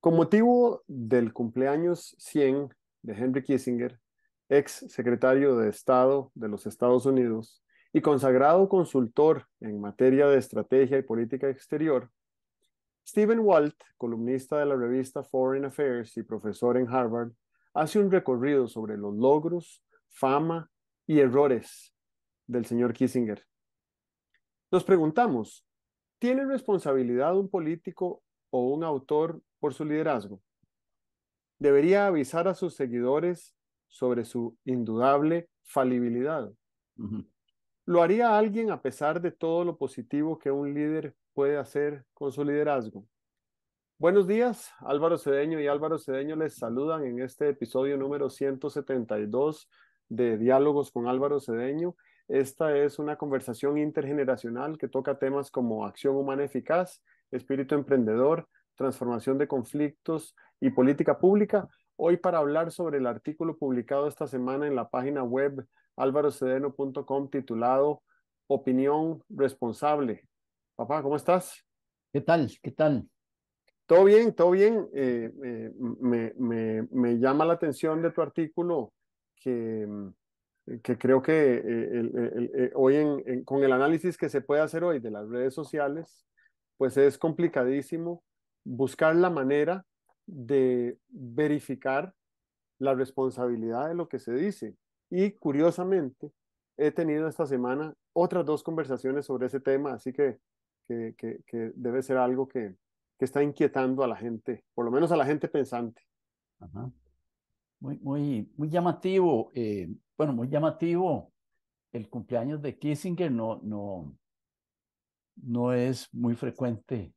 Con motivo del cumpleaños 100 de Henry Kissinger, ex secretario de Estado de los Estados Unidos y consagrado consultor en materia de estrategia y política exterior, Stephen Walt, columnista de la revista Foreign Affairs y profesor en Harvard, hace un recorrido sobre los logros, fama y errores del señor Kissinger. Nos preguntamos, ¿tiene responsabilidad un político o un autor por su liderazgo? ¿Debería avisar a sus seguidores sobre su indudable falibilidad? Ujú. ¿Lo haría alguien a pesar de todo lo positivo que un líder puede hacer con su liderazgo? Buenos días, Álvaro Cedeño y Álvaro Cedeño les saludan en este episodio número 172 de Diálogos con Álvaro Cedeño. Esta es una conversación intergeneracional que toca temas como acción humana eficaz, espíritu emprendedor, transformación de conflictos y política pública. Hoy para hablar sobre el artículo publicado esta semana en la página web alvarocedeno.com titulado Opinión responsable. Papá, ¿cómo estás? ¿Qué tal? ¿Qué tal? Todo bien, todo bien. Me llama la atención de tu artículo que, que creo que hoy con el análisis que se puede hacer hoy de las redes sociales, pues es complicadísimo buscar la manera de verificar la responsabilidad de lo que se dice. Y curiosamente, he tenido esta semana otras dos conversaciones sobre ese tema, así que debe ser algo que está inquietando a la gente, por lo menos a la gente pensante. Ajá. Muy llamativo. Bueno, muy llamativo. El cumpleaños de Kissinger no es muy frecuente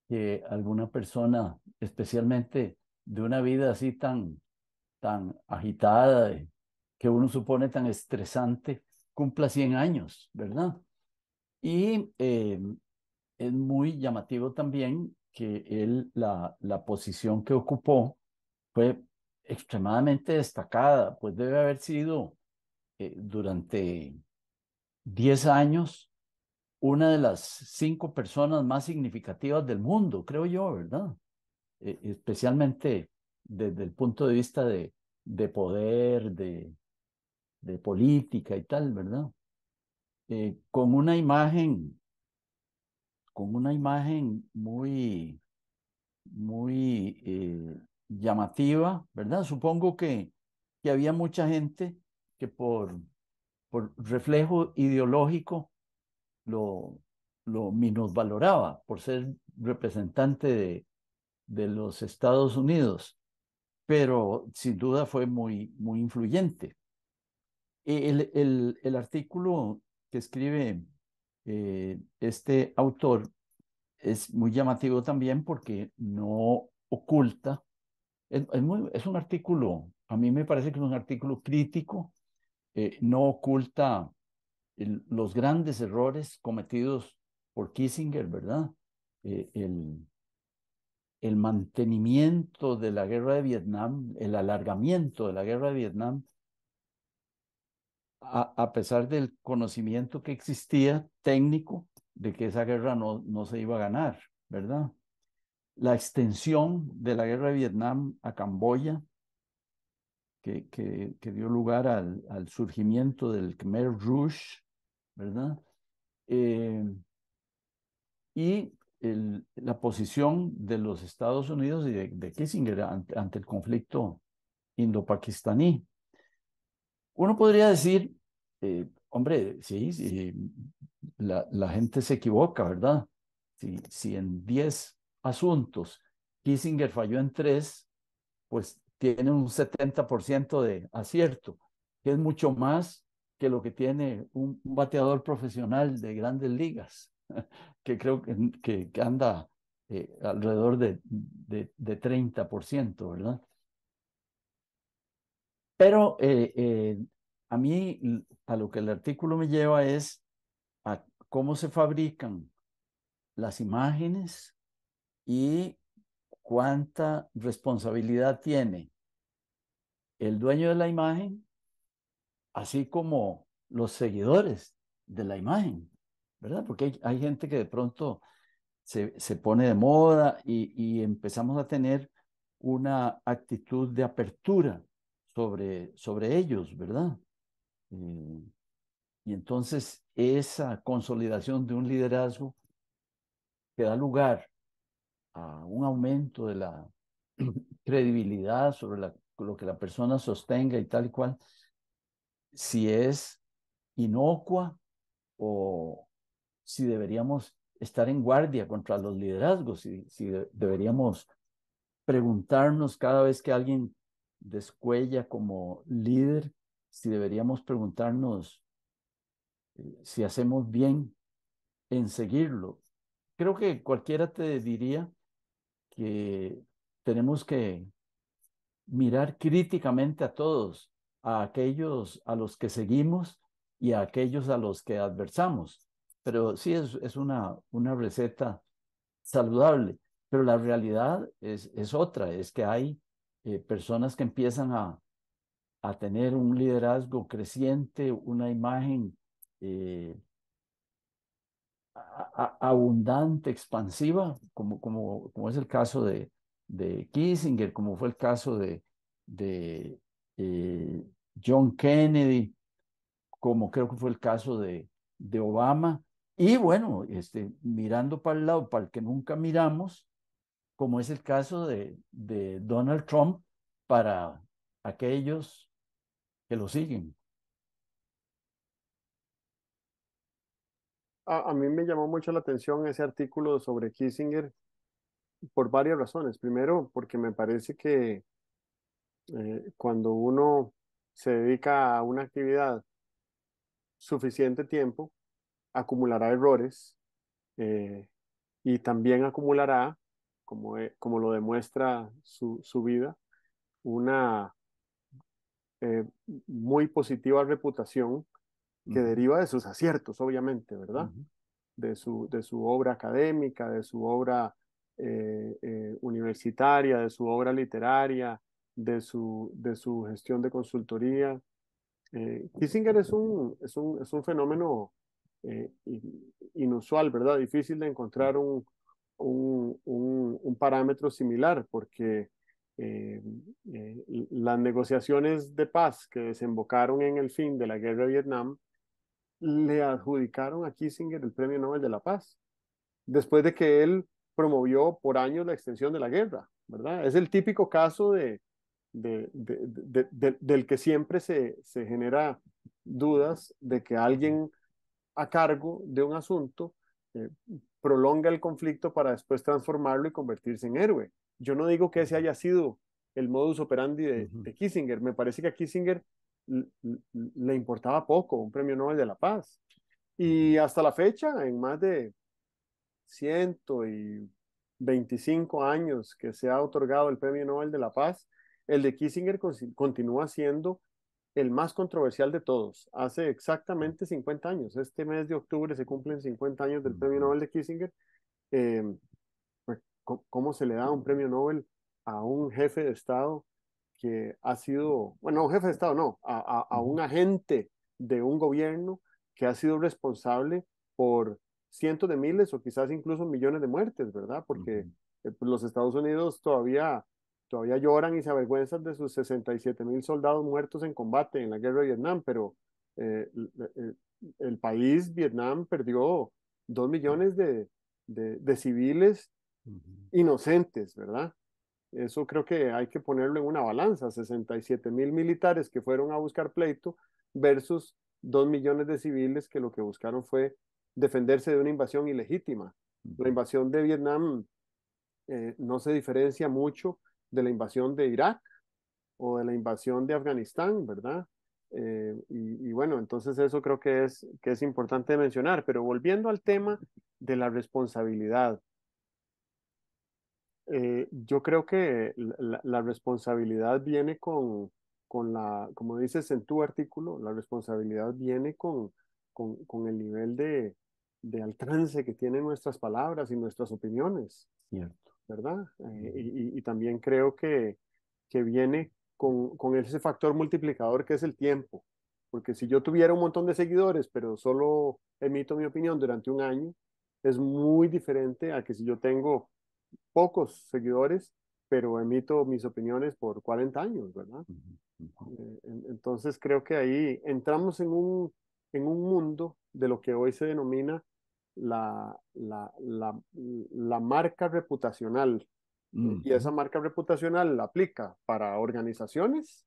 que alguna persona, especialmente de una vida así tan agitada, que uno supone tan estresante, cumpla 100 años, ¿verdad? Y es muy llamativo también que la posición que ocupó fue extremadamente destacada, pues debe haber sido durante 10 años una de las 5 personas más significativas del mundo, creo yo, ¿verdad? Especialmente desde el punto de vista de poder, de política y tal, ¿verdad? Con una imagen muy llamativa, ¿verdad? Supongo que había mucha gente que por reflejo ideológico lo, lo minusvaloraba por ser representante de los Estados Unidos, pero sin duda fue muy influyente. El artículo que escribe este autor es muy llamativo también porque no oculta, es un artículo, a mí me parece que es un artículo crítico, no oculta los grandes errores cometidos por Kissinger, ¿verdad? El mantenimiento de la guerra de Vietnam, el alargamiento de la guerra de Vietnam, a pesar del conocimiento que existía técnico de que esa guerra no se iba a ganar, ¿verdad? La extensión de la guerra de Vietnam a Camboya, que dio lugar al surgimiento del Khmer Rouge, ¿verdad? Eh, y la posición de los Estados Unidos y de Kissinger ante el conflicto indo-pakistaní. Uno podría decir, hombre, sí, sí, la gente se equivoca, ¿verdad? Si en 10 asuntos Kissinger falló en 3, pues tiene un 70% de acierto, que es mucho más que lo que tiene un bateador profesional de grandes ligas, que creo que anda alrededor de 30%, ¿verdad? Pero a mí a lo que el artículo me lleva es a cómo se fabrican las imágenes y cuánta responsabilidad tiene el dueño de la imagen, así como los seguidores de la imagen, ¿verdad? Porque hay gente que de pronto se pone de moda y empezamos a tener una actitud de apertura sobre ellos, ¿verdad? Eh, y entonces esa consolidación de un liderazgo que da lugar a un aumento de la credibilidad sobre lo que la persona sostenga y tal y cual, si es inocua o si deberíamos estar en guardia contra los liderazgos, si deberíamos preguntarnos cada vez que alguien descuella como líder, si deberíamos preguntarnos si hacemos bien en seguirlo. Creo que cualquiera te diría que tenemos que mirar críticamente a todos, a aquellos a los que seguimos y a aquellos a los que adversamos. Pero sí es una receta saludable, pero la realidad es otra, es que hay personas que empiezan a tener un liderazgo creciente, una imagen eh, abundante, expansiva, como es el caso de Kissinger, como fue el caso de eh, John Kennedy, como creo que fue el caso de Obama. Y bueno, mirando para el lado, para el que nunca miramos, como es el caso de Donald Trump para aquellos que lo siguen. A mí me llamó mucho la atención ese artículo sobre Kissinger por varias razones. Primero, porque me parece que cuando uno se dedica a una actividad suficiente tiempo, acumulará errores eh, y también acumulará, como lo demuestra su vida, una eh, muy positiva reputación Uh que -huh, deriva de sus aciertos, obviamente, uh ¿verdad? -huh, De su obra académica, de su obra universitaria, de su obra literaria, de su gestión de consultoría. Kissinger es un fenómeno inusual, ¿verdad? Difícil de encontrar un parámetro similar porque eh, las negociaciones de paz que desembocaron en el fin de la guerra de Vietnam le adjudicaron a Kissinger el Premio Nobel de la Paz, después de que él promovió por años la extensión de la guerra, ¿verdad? Es el típico caso del que siempre se genera dudas de que alguien a cargo de un asunto eh, prolonga el conflicto para después transformarlo y convertirse en héroe. Yo no digo que ese haya sido el modus operandi uh de, -huh, de Kissinger. Me parece que a Kissinger le importaba poco un premio Nobel de la Paz. uh -huh, Y hasta la fecha, en más de 125 años que se ha otorgado el Premio Nobel de la Paz, el de Kissinger continúa siendo el más controversial de todos. Hace exactamente 50 años, este mes de octubre se cumplen 50 años uh del Premio -huh, Nobel de Kissinger. Eh, pues, ¿cómo se le da un premio Nobel a un jefe de Estado que ha sido, bueno, un jefe de Estado no, a un agente de un gobierno que ha sido responsable por cientos de miles o quizás incluso millones de muertes, ¿verdad? uh Porque -huh, pues, los Estados Unidos todavía lloran y se avergüenzan de sus 67.000 soldados muertos en combate en la guerra de Vietnam, pero eh, el, el país, Vietnam, perdió 2 millones de civiles uh -huh, inocentes, ¿verdad? Eso creo que hay que ponerlo en una balanza, 67.000 militares que fueron a buscar pleito versus 2 millones de civiles que lo que buscaron fue defenderse de una invasión ilegítima. uh La -huh, invasión de Vietnam no se diferencia mucho de la invasión de Irak o de la invasión de Afganistán, ¿verdad? Y bueno, entonces eso creo que es importante mencionar, pero volviendo al tema de la responsabilidad, yo creo que la responsabilidad viene como dices en tu artículo, la responsabilidad viene con el nivel de alcance que tienen nuestras palabras y nuestras opiniones, cierto. ¿verdad? Uh -huh, Y también creo que viene con ese factor multiplicador que es el tiempo, porque si yo tuviera un montón de seguidores, pero solo emito mi opinión durante un año, es muy diferente a que si yo tengo pocos seguidores, pero emito mis opiniones por 40 años, ¿verdad? Entonces creo que ahí entramos en un mundo de lo que hoy se denomina la marca reputacional. Y esa marca reputacional la aplica para organizaciones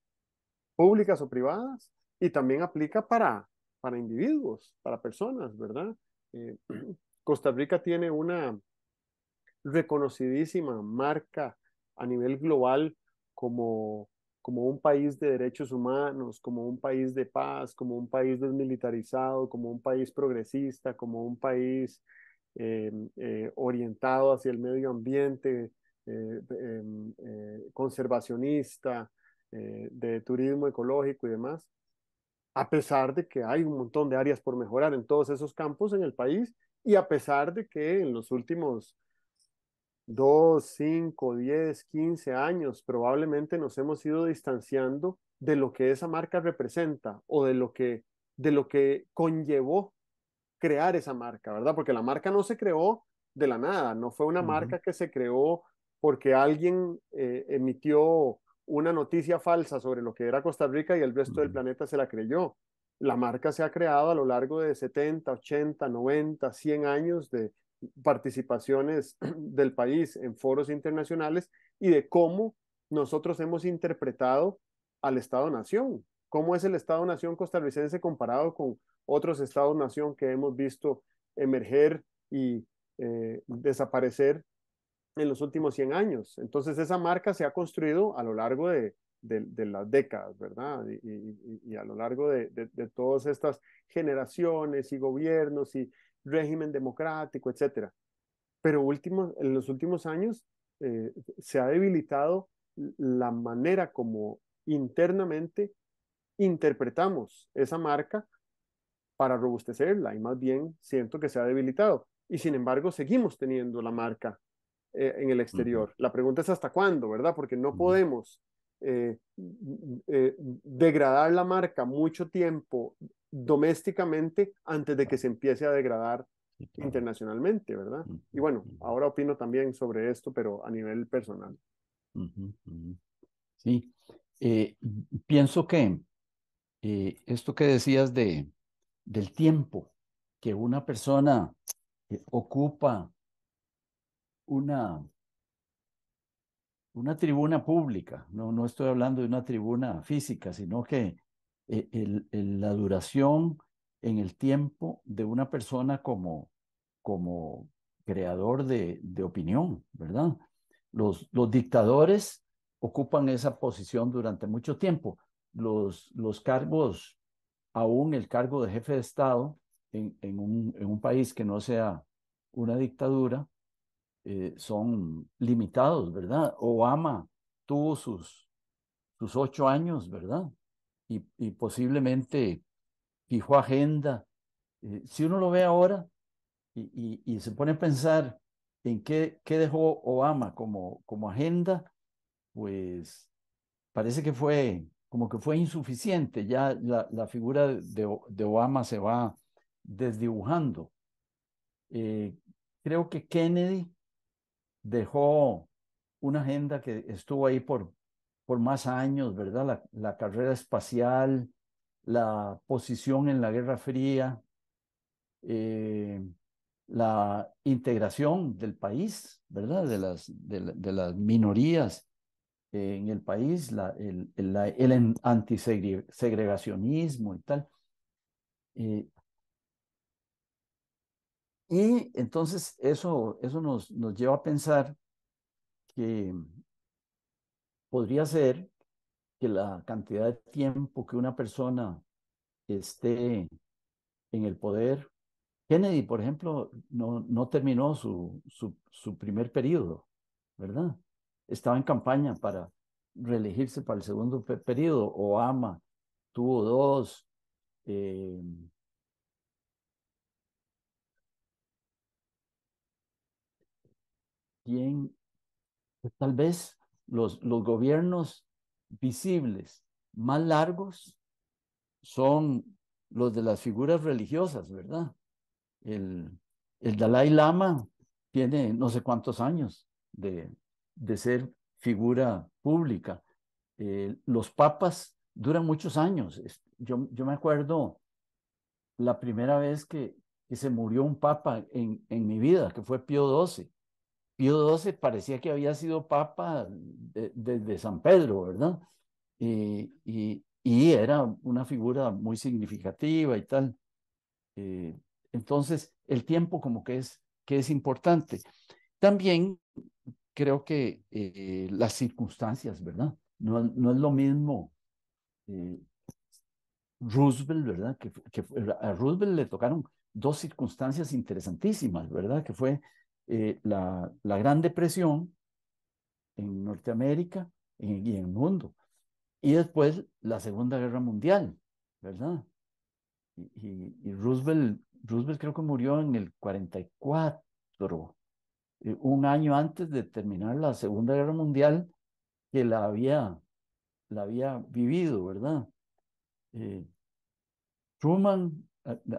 públicas o privadas y también aplica para individuos, para personas, ¿verdad? Eh, Costa Rica tiene una reconocidísima marca a nivel global como, como un país de derechos humanos, como un país de paz, como un país desmilitarizado, como un país progresista, como un país orientado hacia el medio ambiente, conservacionista, de turismo ecológico y demás, a pesar de que hay un montón de áreas por mejorar en todos esos campos en el país y a pesar de que en los últimos 2, 5, 10, 15 años, probablemente nos hemos ido distanciando de lo que esa marca representa o de lo que conllevó crear esa marca, ¿verdad? Porque la marca no se creó de la nada, no fue una marca que se creó porque alguien emitió una noticia falsa sobre lo que era Costa Rica y el resto del planeta se la creyó. La marca se ha creado a lo largo de 70, 80, 90, 100 años de participaciones del país en foros internacionales y de cómo nosotros hemos interpretado al Estado-Nación. ¿Cómo es el Estado-Nación costarricense comparado con otros estados-nación que hemos visto emerger y desaparecer en los últimos 100 años? Entonces esa marca se ha construido a lo largo de las décadas, ¿verdad? Y a lo largo de todas estas generaciones y gobiernos y régimen democrático, etcétera. Pero en los últimos años se ha debilitado la manera como internamente interpretamos esa marca para robustecerla y más bien siento que se ha debilitado. Y sin embargo, seguimos teniendo la marca en el exterior. La pregunta es hasta cuándo, ¿verdad? Porque no podemos degradar la marca mucho tiempo domésticamente antes de que se empiece a degradar Sí, claro. internacionalmente, ¿verdad? Y bueno, ahora opino también sobre esto, pero a nivel personal. Sí, eh, pienso que esto que decías del tiempo que una persona ocupa una, una tribuna pública, no estoy hablando de una tribuna física, sino que la duración en el tiempo de una persona como creador de opinión, ¿verdad? Los dictadores ocupan esa posición durante mucho tiempo. Los cargos, aún el cargo de jefe de Estado en un país que no sea una dictadura, son limitados, ¿verdad? Obama tuvo sus 8 años, ¿verdad? Y posiblemente fijó agenda. Si uno lo ve ahora y se pone a pensar en qué dejó Obama como agenda, pues parece que fue como que fue insuficiente. Ya la figura de Obama se va desdibujando. Eh, Creo que Kennedy dejó una agenda que estuvo ahí por más años, ¿verdad? La carrera espacial, la posición en la Guerra Fría, eh, la integración del país, ¿verdad? De las minorías en el país, el antisegregacionismo y tal. Eh, y entonces eso nos lleva a pensar que podría ser que la cantidad de tiempo que una persona esté en el poder. Kennedy, por ejemplo, no terminó su primer periodo, ¿verdad? Estaba en campaña para reelegirse para el segundo periodo. Obama tuvo dos. eh, ¿Quién? Tal vez los gobiernos visibles más largos son los de las figuras religiosas, ¿verdad? El Dalai Lama tiene no sé cuántos años de ser figura pública. Los papas duran muchos años. Yo me acuerdo la primera vez que se murió un papa en mi vida, que fue Pío XII. Pío XII parecía que había sido papa desde San Pedro, ¿verdad? Y era una figura muy significativa y tal. Eh, entonces, el tiempo como que es importante. También creo que las circunstancias, ¿verdad? No es lo mismo eh, Roosevelt, ¿verdad? A Roosevelt le tocaron dos circunstancias interesantísimas, ¿verdad? Que fue la Gran Depresión en Norteamérica y en el mundo. Y después la Segunda Guerra Mundial, ¿verdad? Y Roosevelt creo que murió en el 44, un año antes de terminar la Segunda Guerra Mundial, que la había vivido, ¿verdad? Eh, Truman,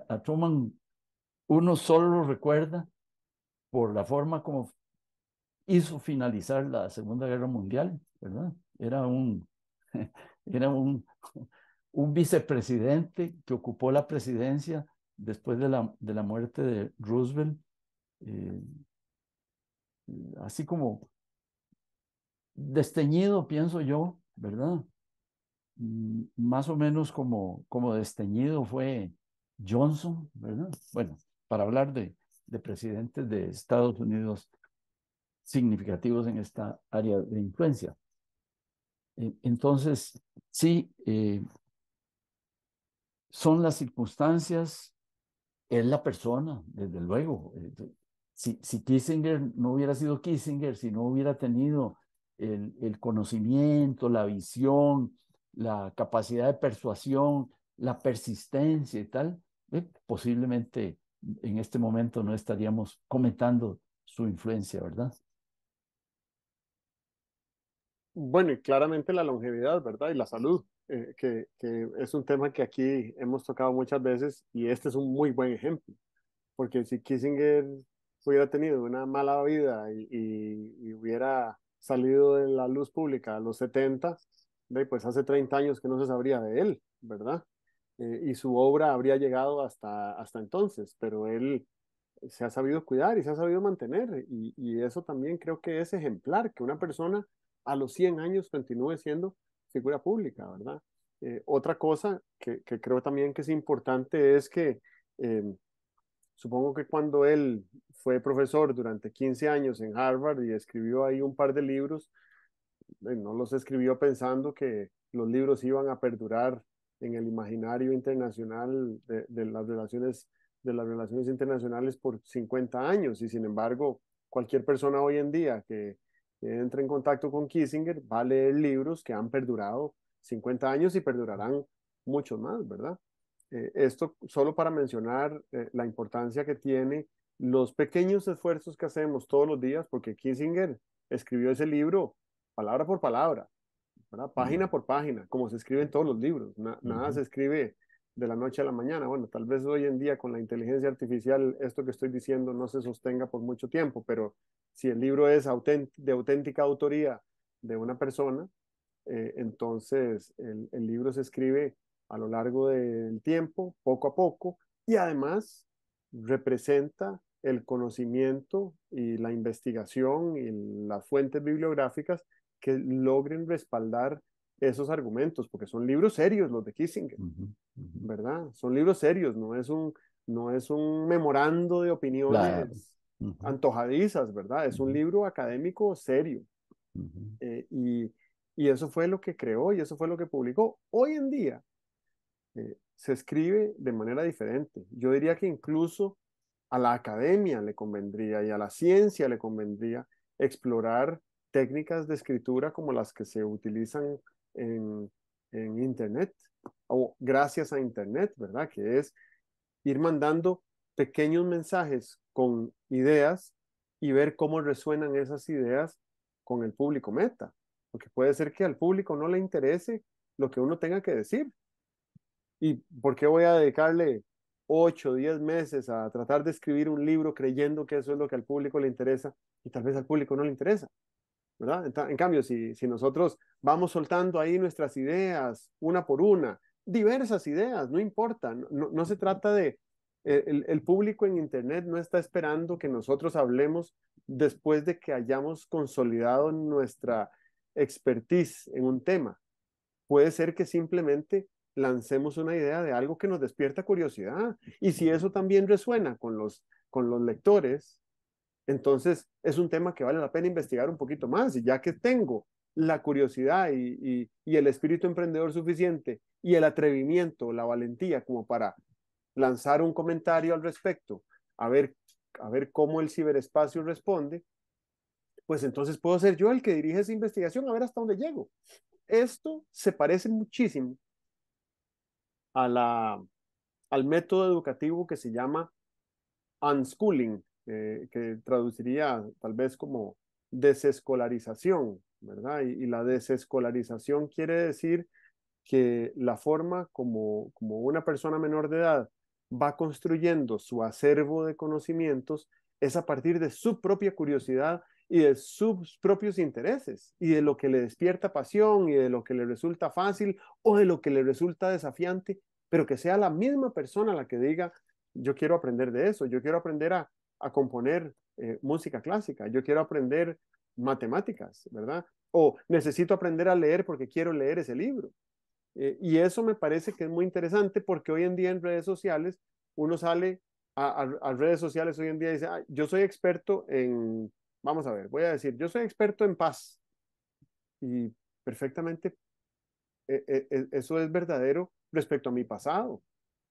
a Truman uno solo lo recuerda por la forma como hizo finalizar la Segunda Guerra Mundial, ¿verdad? Era un vicepresidente que ocupó la presidencia después de la muerte de Roosevelt, eh, así como desteñido, pienso yo, ¿verdad? Más o menos como desteñido fue Johnson, ¿verdad? Bueno, para hablar de presidentes de Estados Unidos significativos en esta área de influencia. Entonces, sí, son las circunstancias, es la persona, desde luego. Si Kissinger no hubiera sido Kissinger, si no hubiera tenido el conocimiento, la visión, la capacidad de persuasión, la persistencia y tal, posiblemente en este momento no estaríamos comentando su influencia, ¿verdad? Bueno, y claramente la longevidad, ¿verdad? Y la salud, que es un tema que aquí hemos tocado muchas veces y este es un muy buen ejemplo, porque si Kissinger hubiera tenido una mala vida y hubiera salido de la luz pública a los 70, pues hace 30 años que no se sabría de él, ¿verdad? Y su obra habría llegado hasta entonces, pero él se ha sabido cuidar y se ha sabido mantener. Y eso también creo que es ejemplar, que una persona a los 100 años continúe siendo figura pública, ¿verdad? Otra cosa que creo también que es importante es que supongo que cuando él fue profesor durante 15 años en Harvard y escribió ahí un par de libros, no los escribió pensando que los libros iban a perdurar en el imaginario internacional de las relaciones internacionales por 50 años y sin embargo cualquier persona hoy en día que entre en contacto con Kissinger va a leer libros que han perdurado 50 años y perdurarán mucho más, ¿verdad? Esto solo para mencionar la importancia que tiene los pequeños esfuerzos que hacemos todos los días, porque Kissinger escribió ese libro palabra por palabra, ¿verdad? Página por página, como se escribe en todos los libros. Nada Ujú. se escribe de la noche a la mañana. Bueno, tal vez hoy en día con la inteligencia artificial esto que estoy diciendo no se sostenga por mucho tiempo, pero si el libro es de auténtica autoría de una persona, entonces el libro se escribe a lo largo del tiempo, poco a poco, y además representa el conocimiento y la investigación y las fuentes bibliográficas que logren respaldar esos argumentos, porque son libros serios los de Kissinger, Ujú, ujú. ¿verdad? Son libros serios, no es un memorando de Claro. opiniones Ujú, antojadizas, ¿verdad? Es un ujú, libro académico serio. ujú, Eh, y, y eso fue lo que creó y eso fue lo que publicó. Hoy en día se escribe de manera diferente. Yo diría que incluso a la academia le convendría y a la ciencia le convendría explorar técnicas de escritura como las que se utilizan en, en Internet o gracias a Internet, ¿verdad? Que es ir mandando pequeños mensajes con ideas y ver cómo resuenan esas ideas con el público meta. Porque puede ser que al público no le interese lo que uno tenga que decir. ¿Y por qué voy a dedicarle 8, 10 meses a tratar de escribir un libro creyendo que eso es lo que al público le interesa y tal vez al público no le interesa, ¿verdad? En cambio, si nosotros vamos soltando ahí nuestras ideas una por una, diversas ideas, no importa, no se trata de, el público en Internet no está esperando que nosotros hablemos después de que hayamos consolidado nuestra expertise en un tema. Puede ser que simplemente lancemos una idea de algo que nos despierta curiosidad. Y si eso también resuena con los lectores, entonces es un tema que vale la pena investigar un poquito más. Y ya que tengo la curiosidad y el espíritu emprendedor suficiente y el atrevimiento, la valentía como para lanzar un comentario al respecto, a ver, a ver cómo el ciberespacio responde, pues entonces puedo ser yo el que dirige esa investigación a ver hasta dónde llego. Esto se parece muchísimo a al método educativo que se llama unschooling, que traduciría tal vez como desescolarización, ¿verdad? Y la desescolarización quiere decir que la forma como una persona menor de edad va construyendo su acervo de conocimientos es a partir de su propia curiosidad y de sus propios intereses y de lo que le despierta pasión y de lo que le resulta fácil o de lo que le resulta desafiante, pero que sea la misma persona la que diga, yo quiero aprender de eso, yo quiero aprender a componer música clásica, yo quiero aprender matemáticas, ¿verdad? O necesito aprender a leer porque quiero leer ese libro. Y eso me parece que es muy interesante porque hoy en día en redes sociales uno sale a redes sociales hoy en día y dice, "Ah, yo soy experto en, vamos a ver, voy a decir, yo soy experto en paz y perfectamente eso es verdadero respecto a mi pasado,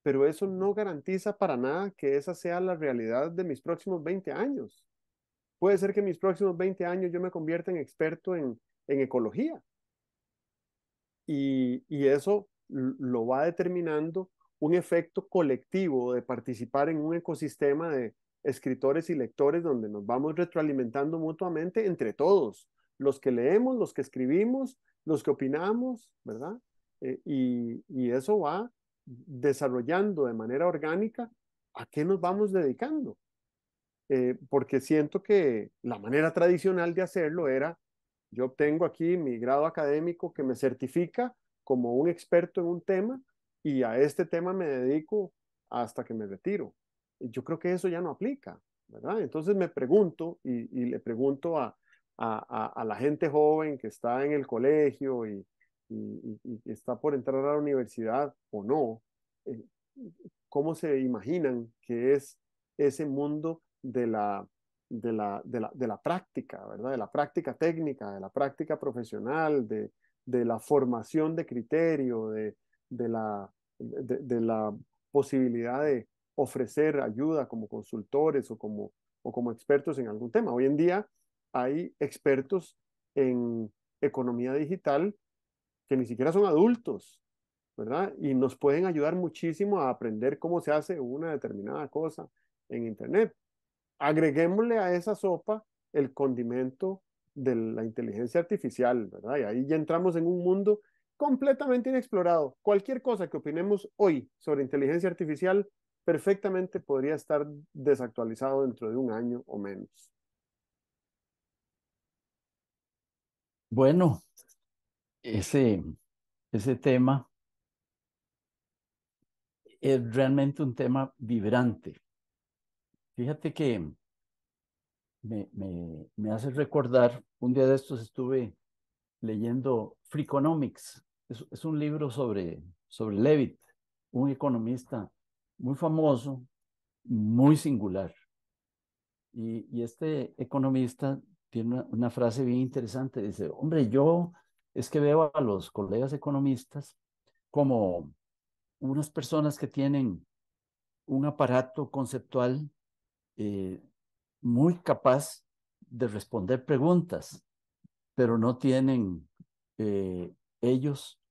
pero eso no garantiza para nada que esa sea la realidad de mis próximos 20 años. Puede ser que en mis próximos 20 años yo me convierta en experto en ecología y eso lo va determinando un efecto colectivo de participar en un ecosistema de escritores y lectores donde nos vamos retroalimentando mutuamente entre todos, los que leemos, los que escribimos, los que opinamos, ¿verdad? Y eso va desarrollando de manera orgánica a qué nos vamos dedicando. Porque siento que la manera tradicional de hacerlo era yo obtengo aquí mi grado académico que me certifica como un experto en un tema y a este tema me dedico hasta que me retiro. Y yo creo que eso ya no aplica, ¿verdad? Entonces me pregunto y le pregunto a la gente joven que está en el colegio y que está por entrar a la universidad o no, eh, ¿cómo se imaginan que es ese mundo de la práctica, ¿verdad? De la práctica técnica, de la práctica profesional, de la formación de criterio, de la posibilidad de ofrecer ayuda como consultores o como expertos en algún tema. Hoy en día hay expertos en economía digital que ni siquiera son adultos, ¿verdad? Y nos pueden ayudar muchísimo a aprender cómo se hace una determinada cosa en Internet. Agreguémosle a esa sopa el condimento de la inteligencia artificial, ¿verdad? Y ahí ya entramos en un mundo completamente inexplorado. Cualquier cosa que opinemos hoy sobre inteligencia artificial perfectamente podría estar desactualizado dentro de un año o menos. Bueno, ese, ese tema es realmente un tema vibrante. Fíjate que me hace recordar, un día de estos estuve leyendo Freakonomics. Es un libro sobre Levitt, un economista muy famoso, muy singular. Y este economista tiene una frase bien interesante. Dice, hombre, yo es que veo a los colegas economistas como unas personas que tienen un aparato conceptual eh, muy capaz de responder preguntas, pero no tienen eh, ellos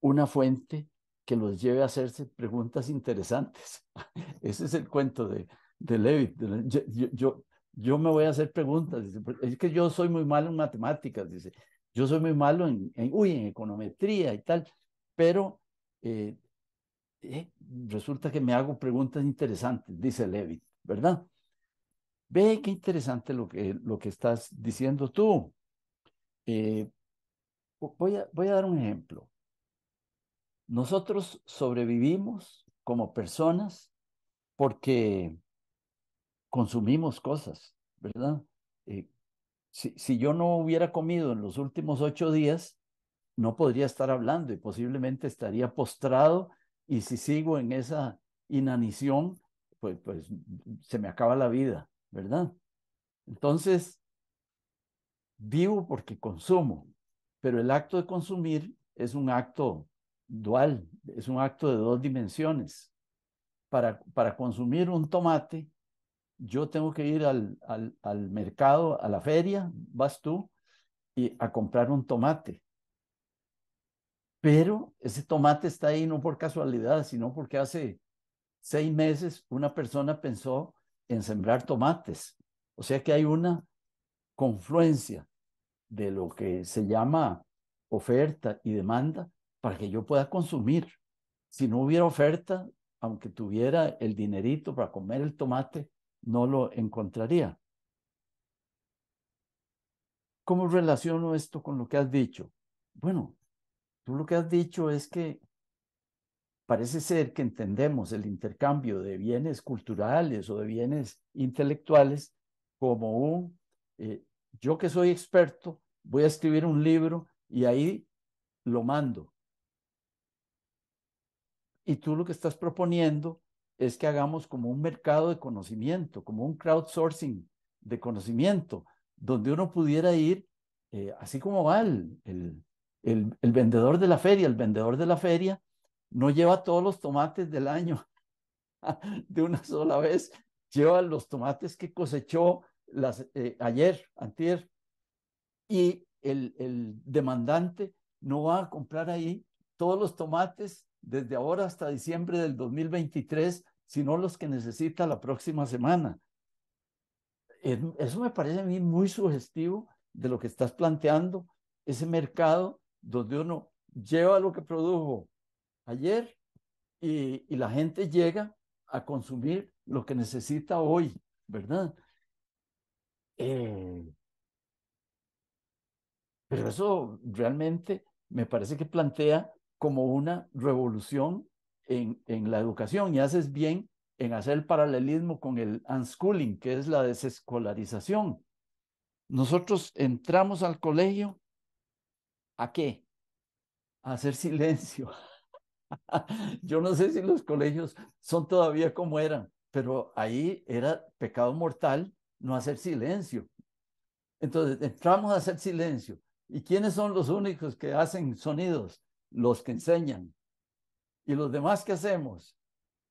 una fuente que los lleve a hacerse preguntas interesantes. Ese es el cuento de Levitt. Yo me voy a hacer preguntas. Dice, es que yo soy muy malo en matemáticas, dice. Yo soy muy malo en econometría y tal, pero eh, resulta que me hago preguntas interesantes, dice Levitt, ¿verdad? Ve qué interesante lo que estás diciendo tú. Eh, voy a dar un ejemplo. Nosotros sobrevivimos como personas porque consumimos cosas, ¿verdad? Eh, si yo no hubiera comido en los últimos 8 días, no podría estar hablando y posiblemente estaría postrado, y si sigo en esa inanición, pues se me acaba la vida, ¿verdad? Entonces, vivo porque consumo, pero el acto de consumir es un acto dual, es un acto de dos dimensiones. Para consumir un tomate, yo tengo que ir al mercado, a la feria, vas tú, y a comprar un tomate. Pero ese tomate está ahí no por casualidad, sino porque hace 6 meses una persona pensó en sembrar tomates. O sea que hay una confluencia de lo que se llama oferta y demanda para que yo pueda consumir. Si no hubiera oferta, aunque tuviera el dinerito para comer el tomate, no lo encontraría. ¿Cómo relaciono esto con lo que has dicho? Bueno, tú lo que has dicho es que parece ser que entendemos el intercambio de bienes culturales o de bienes intelectuales como eh, yo que soy experto, voy a escribir un libro y ahí lo mando. Y tú lo que estás proponiendo es que hagamos como un mercado de conocimiento, como un crowdsourcing de conocimiento, donde uno pudiera ir, así como va el vendedor de la feria. El vendedor de la feria no lleva todos los tomates del año de una sola vez, lleva los tomates que cosechó ayer, antier, y el demandante no va a comprar ahí todos los tomates desde ahora hasta diciembre del 2023, sino los que necesita la próxima semana. Eso me parece a mí muy sugestivo de lo que estás planteando, ese mercado donde uno lleva lo que produjo ayer y la gente llega a consumir lo que necesita hoy, ¿verdad? Eh, pero eso realmente me parece que plantea como una revolución en la educación, y haces bien en hacer el paralelismo con el unschooling, que es la desescolarización. Nosotros entramos al colegio, ¿a qué? A hacer silencio. Yo no sé si los colegios son todavía como eran, pero ahí era pecado mortal no hacer silencio. Entonces entramos a hacer silencio. ¿Y quiénes son los únicos que hacen sonidos? Los que enseñan. ¿Y los demás qué hacemos?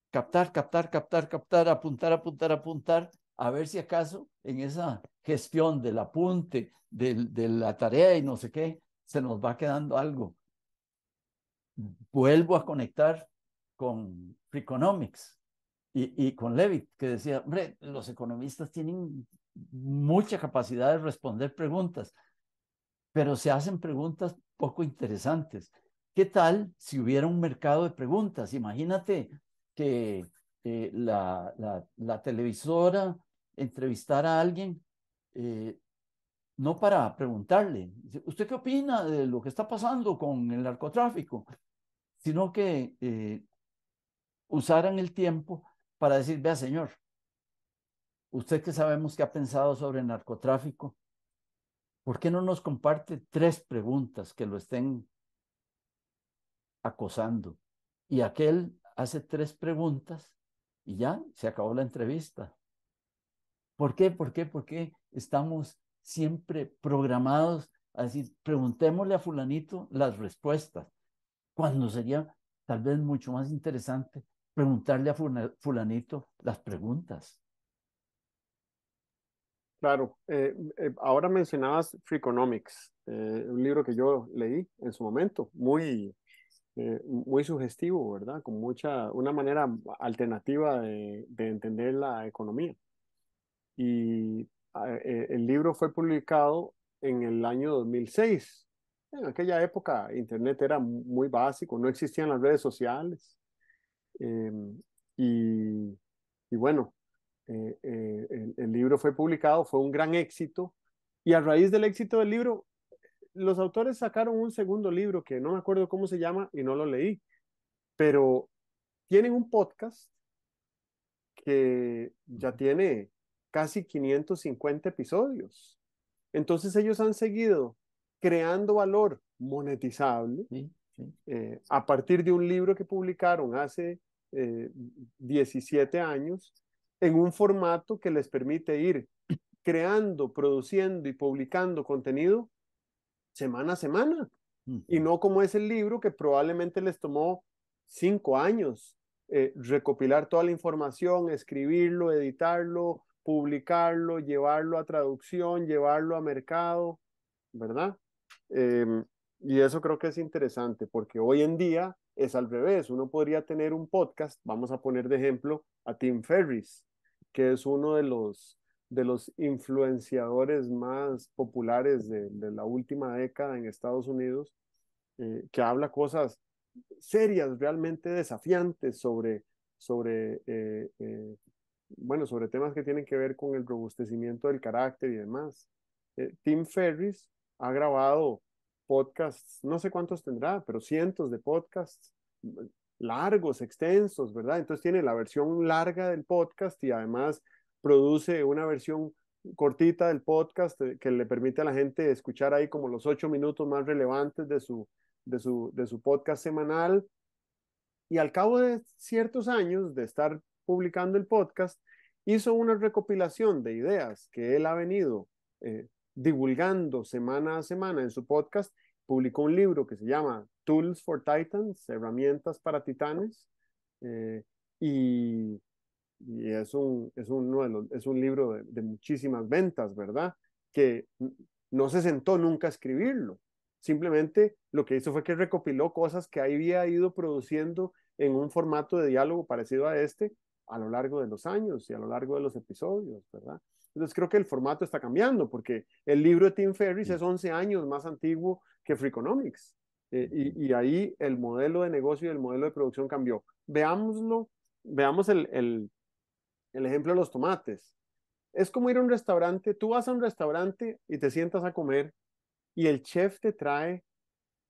Captar, captar, captar, captar, apuntar, apuntar, apuntar, a ver si acaso en esa gestión del apunte, de la tarea y no sé qué, se nos va quedando algo. Vuelvo a conectar con Freakonomics y con Levitt, que decía, hombre, los economistas tienen mucha capacidad de responder preguntas, pero se hacen preguntas poco interesantes. ¿Qué tal si hubiera un mercado de preguntas? Imagínate que la televisora entrevistara a alguien, eh, no para preguntarle, ¿usted qué opina de lo que está pasando con el narcotráfico? Sino que usaran el tiempo para decir, vea señor, usted que sabemos que ha pensado sobre el narcotráfico, ¿por qué no nos comparte 3 preguntas que lo estén acosando? Y aquel hace 3 preguntas y ya se acabó la entrevista. ¿Por qué? ¿Por qué? ¿Por qué estamos siempre programados a decir, preguntémosle a fulanito las respuestas, cuando sería tal vez mucho más interesante preguntarle a fulanito las preguntas? Claro, ahora mencionabas Freakonomics, un libro que yo leí en su momento, muy sugestivo, ¿verdad? Con una manera alternativa de entender la economía. Y el libro fue publicado en el año 2006. En aquella época Internet era muy básico, no existían las redes sociales. y, y bueno, el libro fue publicado, fue un gran éxito, y a raíz del éxito del libro, los autores sacaron un segundo libro que no me acuerdo cómo se llama y no lo leí, pero tienen un podcast que ya tiene casi 550 episodios. Entonces ellos han seguido creando valor monetizable Sí, sí. a partir de un libro que publicaron hace eh, 17 años en un formato que les permite ir creando, produciendo y publicando contenido semana a semana. Y Ujú. no como es el libro que probablemente les tomó 5 años recopilar toda la información, escribirlo, editarlo, publicarlo, llevarlo a traducción, llevarlo a mercado, ¿verdad? Eh, y eso creo que es interesante porque hoy en día es al revés. Uno podría tener un podcast, vamos a poner de ejemplo a Tim Ferriss, que es uno de los influenciadores más populares de la última década en Estados Unidos, que habla cosas serias, realmente desafiantes sobre bueno, sobre temas que tienen que ver con el robustecimiento del carácter y demás. Tim Ferriss ha grabado podcasts, no sé cuántos tendrá, pero cientos de podcasts largos, extensos, ¿verdad? Entonces tiene la versión larga del podcast y además produce una versión cortita del podcast que le permite a la gente escuchar ahí como los 8 minutos más relevantes de su podcast semanal. Y al cabo de ciertos años de estar publicando el podcast, hizo una recopilación de ideas que él ha venido divulgando semana a semana en su podcast. Publicó un libro que se llama Tools for Titans, herramientas para titanes, eh, y, y es un libro de muchísimas ventas, ¿verdad? Que no se sentó nunca a escribirlo. Simplemente lo que hizo fue que recopiló cosas que había ido produciendo en un formato de diálogo parecido a este a lo largo de los años y a lo largo de los episodios, ¿verdad? Entonces creo que el formato está cambiando porque el libro de Tim Ferriss Sí. es 11 años más antiguo que Freakonomics. Y ahí el modelo de negocio y el modelo de producción cambió. Veámoslo, veamos el ejemplo de los tomates. Es como ir a un restaurante, tú vas a un restaurante y te sientas a comer y el chef te trae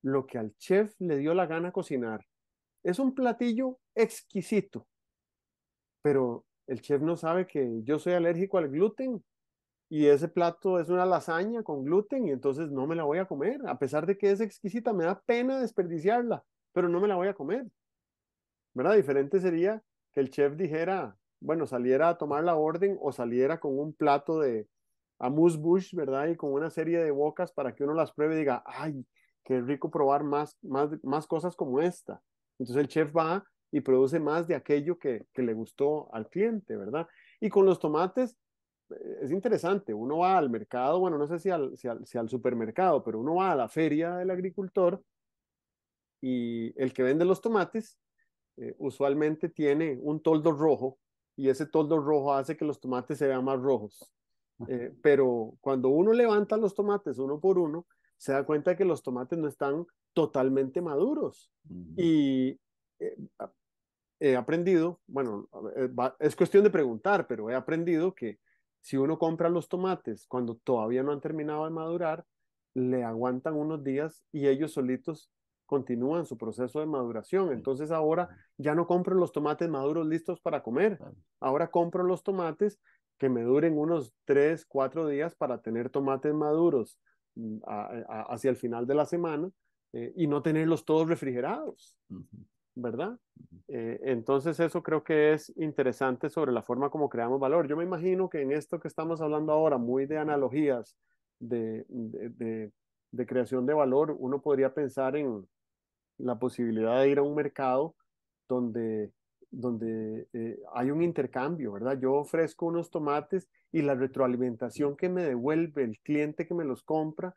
lo que al chef le dio la gana cocinar. Es un platillo exquisito, pero el chef no sabe que yo soy alérgico al gluten y ese plato es una lasaña con gluten y entonces no me la voy a comer. A pesar de que es exquisita, me da pena desperdiciarla, pero no me la voy a comer. ¿Verdad? Diferente sería que el chef dijera, bueno, saliera a tomar la orden o saliera con un plato de amuse-bouche, ¿verdad? Y con una serie de bocas para que uno las pruebe y diga, ay, qué rico probar más cosas como esta. Entonces el chef va y produce más de aquello que le gustó al cliente, ¿verdad? Y con los tomates es interesante, uno va al mercado, bueno, no sé si al supermercado, pero uno va a la feria del agricultor y el que vende los tomates usualmente tiene un toldo rojo y ese toldo rojo hace que los tomates se vean más rojos. Pero cuando uno levanta los tomates uno por uno, se da cuenta que los tomates no están totalmente maduros. Ujú. Y eh, he aprendido, bueno, es cuestión de preguntar, pero he aprendido que si uno compra los tomates cuando todavía no han terminado de madurar, le aguantan unos días y ellos solitos continúan su proceso de maduración. Sí. Entonces ahora ya no compro los tomates maduros listos para comer. Claro. Ahora compro los tomates que me duren unos 3, 4 días para tener tomates maduros hacia el final de la semana y no tenerlos todos refrigerados, Ujú. ¿verdad? Ujú. Entonces eso creo que es interesante sobre la forma como creamos valor. Yo me imagino que en esto que estamos hablando ahora, muy de analogías de creación de valor, uno podría pensar en la posibilidad de ir a un mercado donde, donde hay un intercambio, ¿verdad? Yo ofrezco unos tomates y la retroalimentación que me devuelve el cliente que me los compra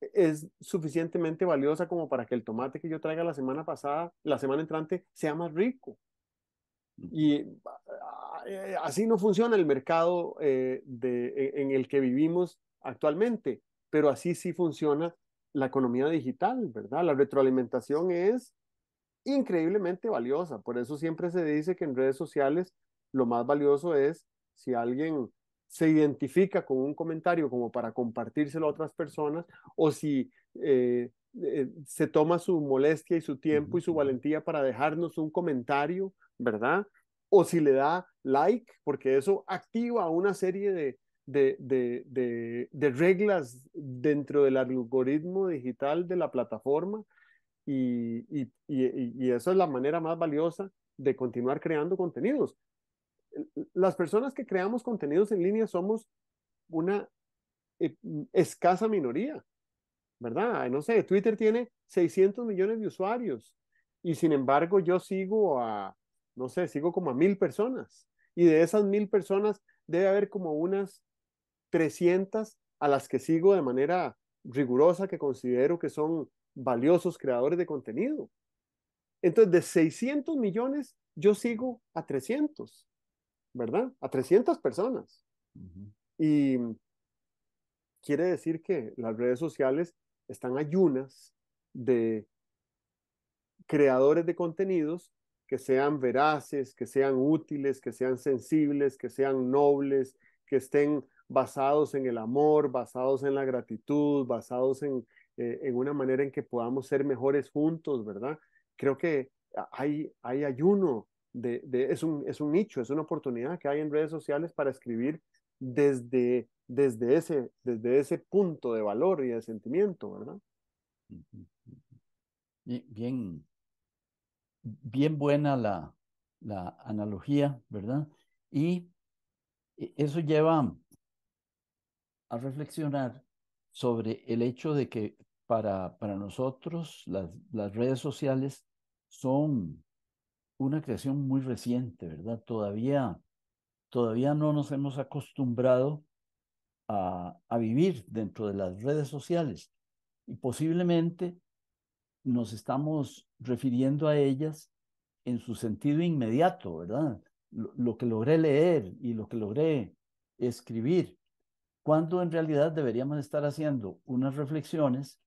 es suficientemente valiosa como para que el tomate que yo traiga la semana pasada, la semana entrante, sea más rico. Ujú. Y así no funciona el mercado en el que vivimos actualmente, pero así sí funciona la economía digital, ¿verdad? La retroalimentación es increíblemente valiosa. Por eso siempre se dice que en redes sociales lo más valioso es si alguien se identifica con un comentario como para compartírselo a otras personas, o si se toma su molestia y su tiempo Ujú, y su ujú. valentía para dejarnos un comentario, ¿verdad? O si le da like, porque eso activa una serie de reglas dentro del algoritmo digital de la plataforma, y eso es la manera más valiosa de continuar creando contenidos. Las personas que creamos contenidos en línea somos una eh, escasa minoría, ¿verdad? No sé, Twitter tiene 600 millones de usuarios y sin embargo yo sigo a, no sé, sigo como a 1.000 personas, y de esas 1.000 personas debe haber como unas 300 a las que sigo de manera rigurosa, que considero que son valiosos creadores de contenido. Entonces, de 600 millones, yo sigo a 300, ¿verdad? A 300 personas. Ujú. Y quiere decir que las redes sociales están ayunas de creadores de contenidos que sean veraces, que sean útiles, que sean sensibles, que sean nobles, que estén basados en el amor, basados en la gratitud, basados en una manera en que podamos ser mejores juntos, ¿verdad? Creo que hay ayuno, es un nicho, es una oportunidad que hay en redes sociales para escribir desde ese punto de valor y de sentimiento, ¿verdad? Ujú. Bien, bien buena la analogía, ¿verdad? Y eso lleva a reflexionar sobre el hecho de que para nosotros las redes sociales son una creación muy reciente, ¿verdad? Todavía no nos hemos acostumbrado a vivir dentro de las redes sociales, y posiblemente nos estamos refiriendo a ellas en su sentido inmediato, ¿verdad? Lo que logré leer y lo que logré escribir, cuando en realidad deberíamos estar haciendo unas reflexiones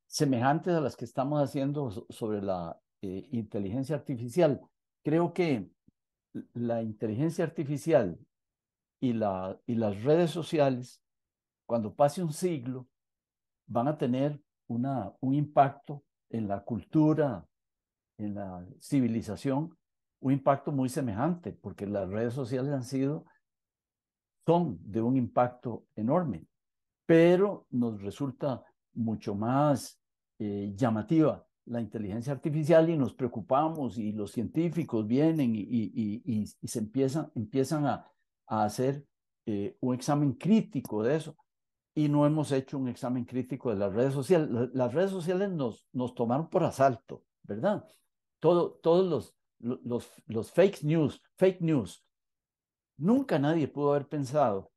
semejantes a las que estamos haciendo sobre la inteligencia artificial. Creo que la inteligencia artificial y las redes sociales, cuando pase un siglo, van a tener un impacto en la cultura, en la civilización, un impacto muy semejante, porque las redes sociales son de un impacto enorme, pero nos resulta mucho más llamativa la inteligencia artificial, y nos preocupamos, y los científicos vienen y se empiezan a hacer un examen crítico de eso, y no hemos hecho un examen crítico de las redes sociales. Las redes sociales nos tomaron por asalto, ¿verdad? Todos los fake news. Nunca nadie pudo haber pensado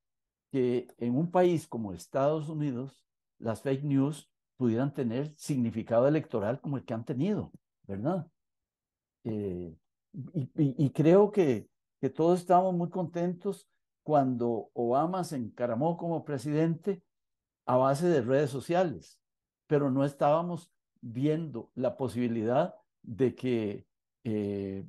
que en un país como Estados Unidos las fake news pudieran tener significado electoral como el que han tenido, ¿verdad? Eh, y creo que todos estábamos muy contentos cuando Obama se encaramó como presidente a base de redes sociales, pero no estábamos viendo la posibilidad de que eh,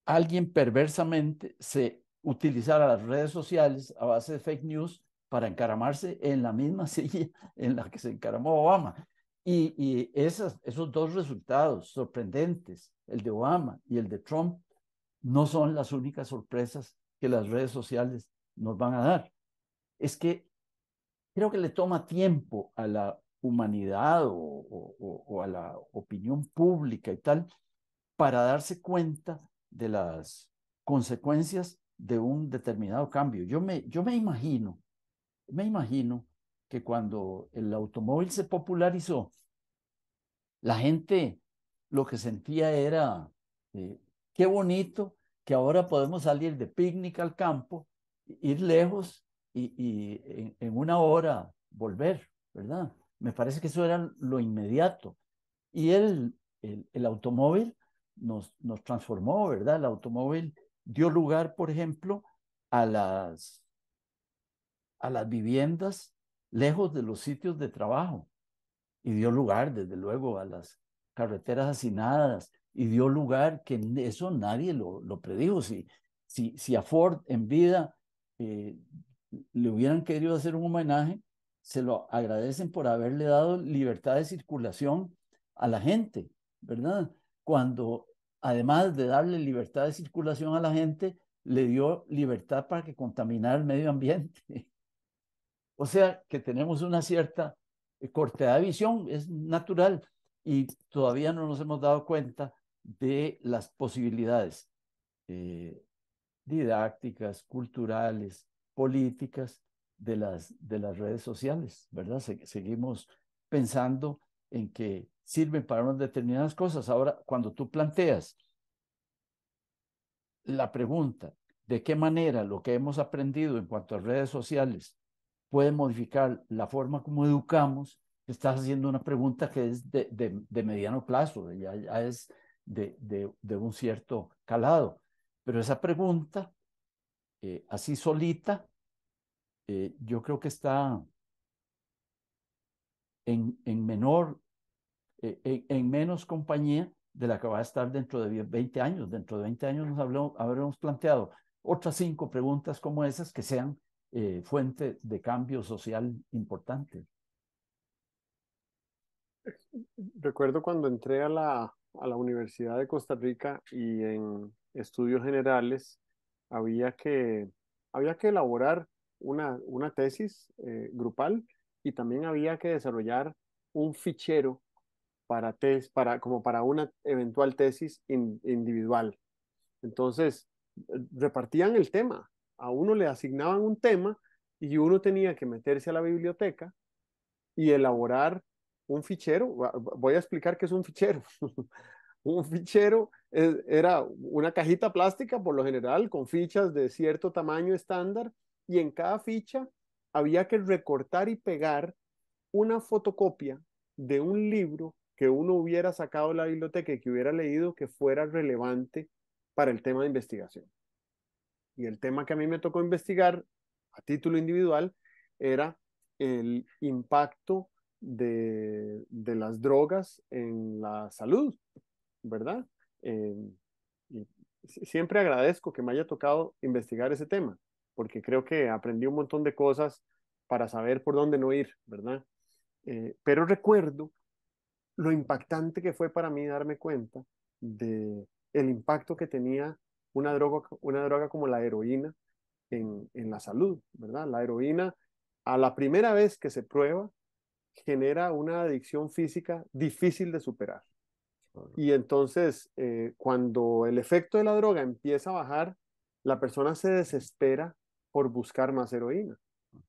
alguien perversamente se utilizara las redes sociales a base de fake news para encaramarse en la misma silla en la que se encaramó Obama. Y esos dos resultados sorprendentes, el de Obama y el de Trump, no son las únicas sorpresas que las redes sociales nos van a dar. Es que creo que le toma tiempo a la humanidad o a la opinión pública y tal para darse cuenta de las consecuencias de un determinado cambio. Yo me imagino que cuando el automóvil se popularizó, la gente lo que sentía era, eh, qué bonito que ahora podemos salir de picnic al campo, ir lejos y en una hora volver, ¿verdad? Me parece que eso era lo inmediato. Y el automóvil nos transformó, ¿verdad? El automóvil dio lugar, por ejemplo, a las viviendas lejos de los sitios de trabajo, y dio lugar, desde luego, carreteras hacinadas y dio lugar, que eso nadie lo predijo. Si a Ford en vida eh, le hubieran querido hacer un homenaje, se lo agradecen por haberle dado libertad de circulación a la gente, ¿verdad? Cuando además de darle libertad de circulación a la gente, le dio libertad para que contaminara el medio ambiente. O sea que tenemos una cierta cortedad de visión, es natural, y todavía no nos hemos dado cuenta de las posibilidades eh, didácticas, culturales, políticas de las redes sociales, ¿verdad? Seguimos pensando en que sirven para unas determinadas cosas. Ahora, cuando tú planteas la pregunta, ¿de qué manera lo que hemos aprendido en cuanto a redes sociales puede modificar la forma como educamos? Estás haciendo una pregunta que es de mediano plazo, ya es de un cierto calado. Pero esa pregunta, así solita, yo creo que está en menor, en menos compañía de la que va a estar dentro de 20 años. Dentro de 20 años nos habremos planteado otras 5 preguntas como esas que sean fuente de cambio social importante. Recuerdo cuando entré a la Universidad de Costa Rica y en estudios generales había que, había que elaborar una tesis grupal y también había que desarrollar un fichero como para una eventual tesis individual. Entonces, repartían el tema. A uno le asignaban un tema y uno tenía que meterse a la biblioteca y elaborar un fichero. Voy a explicar qué es un fichero. Un fichero era una cajita plástica, por lo general, con fichas de cierto tamaño estándar, y en cada ficha había que recortar y pegar una fotocopia de un libro que uno hubiera sacado de la biblioteca y que hubiera leído que fuera relevante para el tema de investigación. Y el tema que a mí me tocó investigar a título individual era el impacto de las drogas en la salud, ¿verdad? Eh, y siempre agradezco que me haya tocado investigar ese tema, porque creo que aprendí un montón de cosas para saber por dónde no ir, ¿verdad? Pero recuerdo lo impactante que fue para mí darme cuenta de el impacto que tenía una droga como la heroína en la salud, ¿verdad? La heroína, a la primera vez que se prueba, genera una adicción física difícil de superar. Y entonces, cuando el efecto de la droga empieza a bajar, la persona se desespera por buscar más heroína,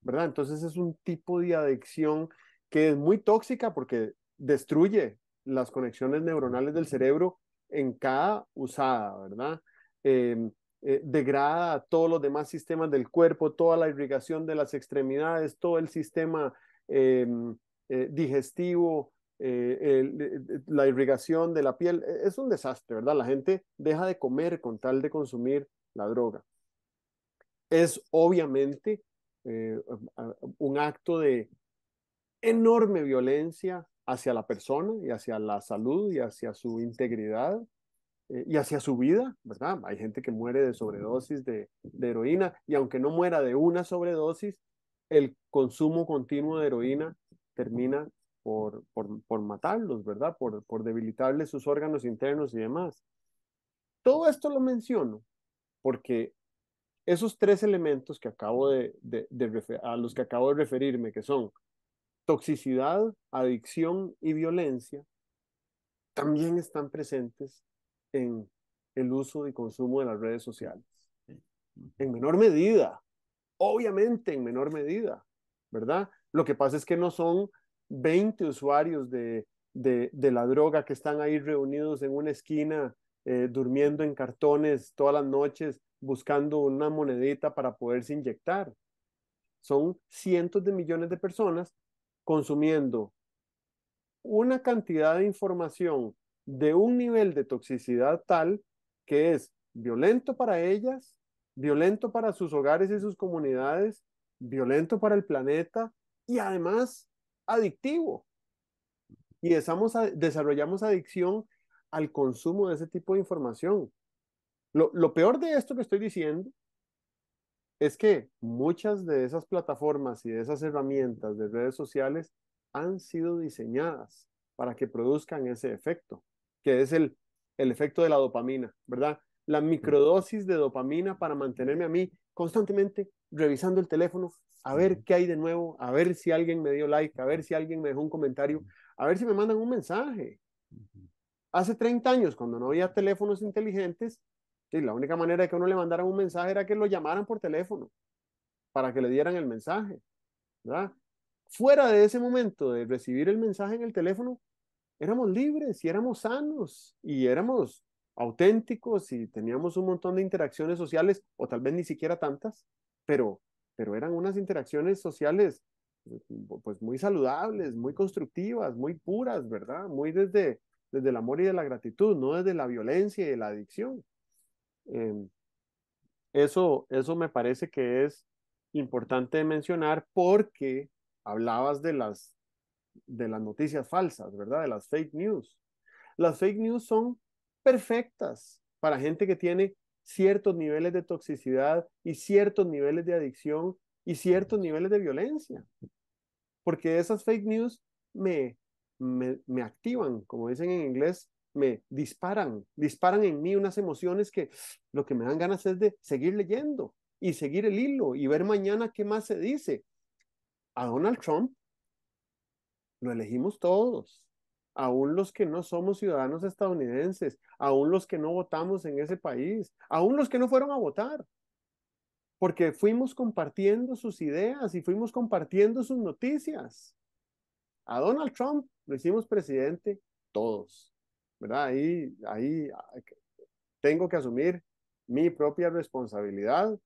¿verdad? Entonces es un tipo de adicción que es muy tóxica porque destruye las conexiones neuronales del cerebro en cada usada, ¿verdad? Eh, Degrada todos los demás sistemas del cuerpo, toda la irrigación de las extremidades, todo el sistema eh, digestivo, la irrigación de la piel. Es un desastre, ¿verdad? La gente deja de comer con tal de consumir la droga. Es obviamente eh, un acto de enorme violencia hacia la persona y hacia la salud y hacia su integridad y hacia su vida, ¿verdad? Hay gente que muere de sobredosis de heroína y aunque no muera de una sobredosis, el consumo continuo de heroína termina por matarlos, ¿verdad? Por debilitarles sus órganos internos y demás. Todo esto lo menciono porque esos 3 elementos que a los que acabo de referirme, que son toxicidad, adicción y violencia, también están presentes en el uso y consumo de las redes sociales. En menor medida, obviamente en menor medida, ¿verdad? Lo que pasa es que no son 20 usuarios de la droga que están ahí reunidos en una esquina, durmiendo en cartones todas las noches, buscando una monedita para poderse inyectar. Son cientos de millones de personas consumiendo una cantidad de información de un nivel de toxicidad tal que es violento para ellas, violento para sus hogares y sus comunidades, violento para el planeta y además adictivo. y desarrollamos adicción al consumo de ese tipo de información. Lo peor de esto que estoy diciendo es que muchas de esas plataformas y de esas herramientas de redes sociales han sido diseñadas para que produzcan ese efecto, que es el efecto de la dopamina, ¿verdad? La Sí. microdosis de dopamina para mantenerme a mí constantemente revisando el teléfono, a ver Ujú, qué hay de nuevo, a ver si alguien me dio like, a ver si alguien me dejó un comentario, a ver si me mandan un mensaje. ujú, Hace 30 años, cuando no había teléfonos inteligentes, sí, la única manera de que uno le mandaran un mensaje era que lo llamaran por teléfono para que le dieran el mensaje, ¿verdad? Fuera de ese momento de recibir el mensaje en el teléfono, éramos libres y éramos sanos y éramos auténticos y teníamos un montón de interacciones sociales, o tal vez ni siquiera tantas, pero, pero eran unas interacciones sociales pues muy saludables, muy constructivas, muy puras, ¿verdad? Muy desde el amor y de la gratitud, no desde la violencia y la adicción. Eh, eso me parece que es importante mencionar porque hablabas de las noticias falsas, ¿verdad? De las fake news. Las fake news son perfectas para gente que tiene ciertos niveles de toxicidad y ciertos niveles de adicción y ciertos niveles de violencia, porque esas fake news me, me activan, como dicen en inglés, me disparan en mí unas emociones que lo que me dan ganas es de seguir leyendo y seguir el hilo y ver mañana qué más se dice. A Donald Trump lo elegimos todos, aún los que no somos ciudadanos estadounidenses, aún los que no votamos en ese país, aún los que no fueron a votar, porque fuimos compartiendo sus ideas y fuimos compartiendo sus noticias. A Donald Trump lo hicimos presidente todos, ¿verdad? Ahí tengo que asumir mi propia responsabilidad.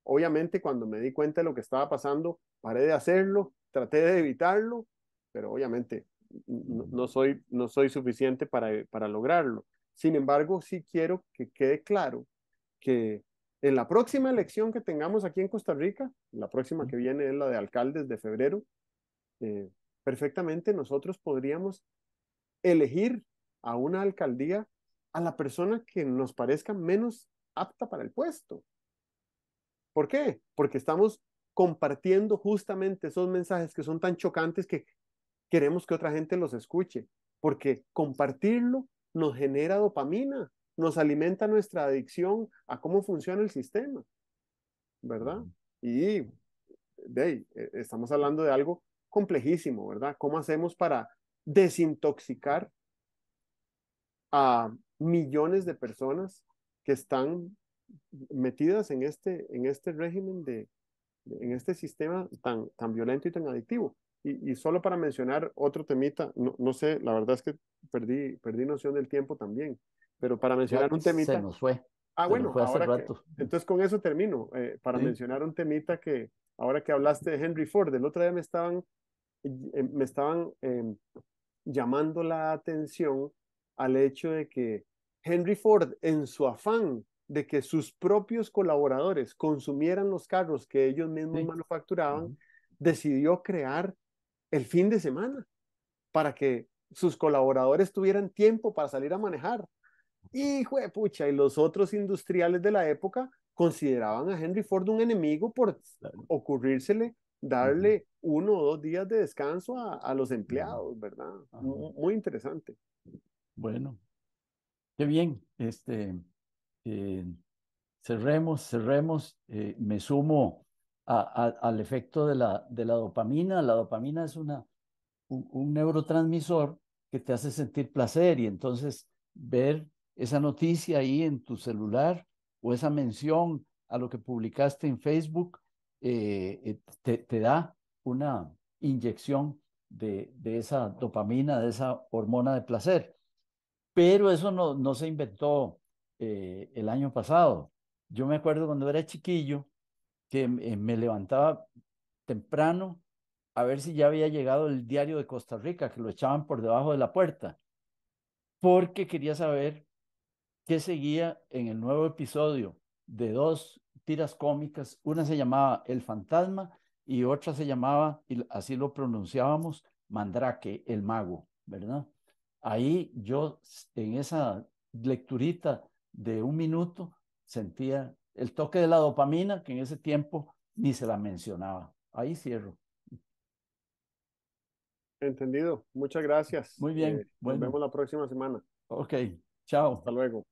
Obviamente, cuando me di cuenta de lo que estaba pasando, paré de hacerlo, traté de evitarlo, pero obviamente ujú, no soy suficiente para lograrlo. Sin embargo, sí quiero que quede claro que en la próxima elección que tengamos aquí en Costa Rica, la próxima que ujú. viene es la de alcaldes de febrero, eh, perfectamente nosotros podríamos elegir a una alcaldía a la persona que nos parezca menos apta para el puesto. ¿Por qué? Porque estamos compartiendo justamente esos mensajes que son tan chocantes que queremos que otra gente los escuche, porque compartirlo nos genera dopamina, nos alimenta nuestra adicción a cómo funciona el sistema, ¿verdad? Y estamos hablando de algo complejísimo, ¿verdad? ¿Cómo hacemos para desintoxicar a millones de personas que están metidas en este régimen en este sistema tan violento y tan adictivo? Y solo para mencionar otro temita, no sé, la verdad es que perdí noción del tiempo también, pero para Ya mencionar un se temita, nos fue, se nos bueno, fue hace ahora que, rato. entonces con eso termino, para Sí, mencionar un temita que ahora que hablaste de Henry Ford, el otro día me estaban llamando la atención al hecho de que Henry Ford, en su afán de que sus propios colaboradores consumieran los carros que ellos mismos sí. manufacturaban, Ujú, decidió crear el fin de semana para que sus colaboradores tuvieran tiempo para salir a manejar. Hijo de pucha, y los otros industriales de la época consideraban a Henry Ford un enemigo por claro. ocurrírsele Ujú, darle 1 o 2 días de descanso a los ujú, empleados, ¿verdad? ajá. Muy interesante. Bueno, qué bien. Eh, cerremos. Me sumo al efecto de la dopamina. La dopamina es un neurotransmisor que te hace sentir placer y entonces ver esa noticia ahí en tu celular o esa mención a lo que publicaste en Facebook te da una inyección de esa dopamina, de esa hormona de placer. Pero eso no se inventó el año pasado. Yo me acuerdo cuando era chiquillo que me levantaba temprano a ver si ya había llegado el diario de Costa Rica, que lo echaban por debajo de la puerta, porque quería saber qué seguía en el nuevo episodio de dos tiras cómicas. Una se llamaba El Fantasma y otra se llamaba, y así lo pronunciábamos, Mandrake, el Mago. ¿verdad? Ahí yo en esa lecturita de 1 minuto sentía el toque de la dopamina, que en ese tiempo ni se la mencionaba. Ahí cierro. Entendido. Muchas gracias. Muy bien, Nos bueno, vemos la próxima semana. ok, chao. Hasta luego.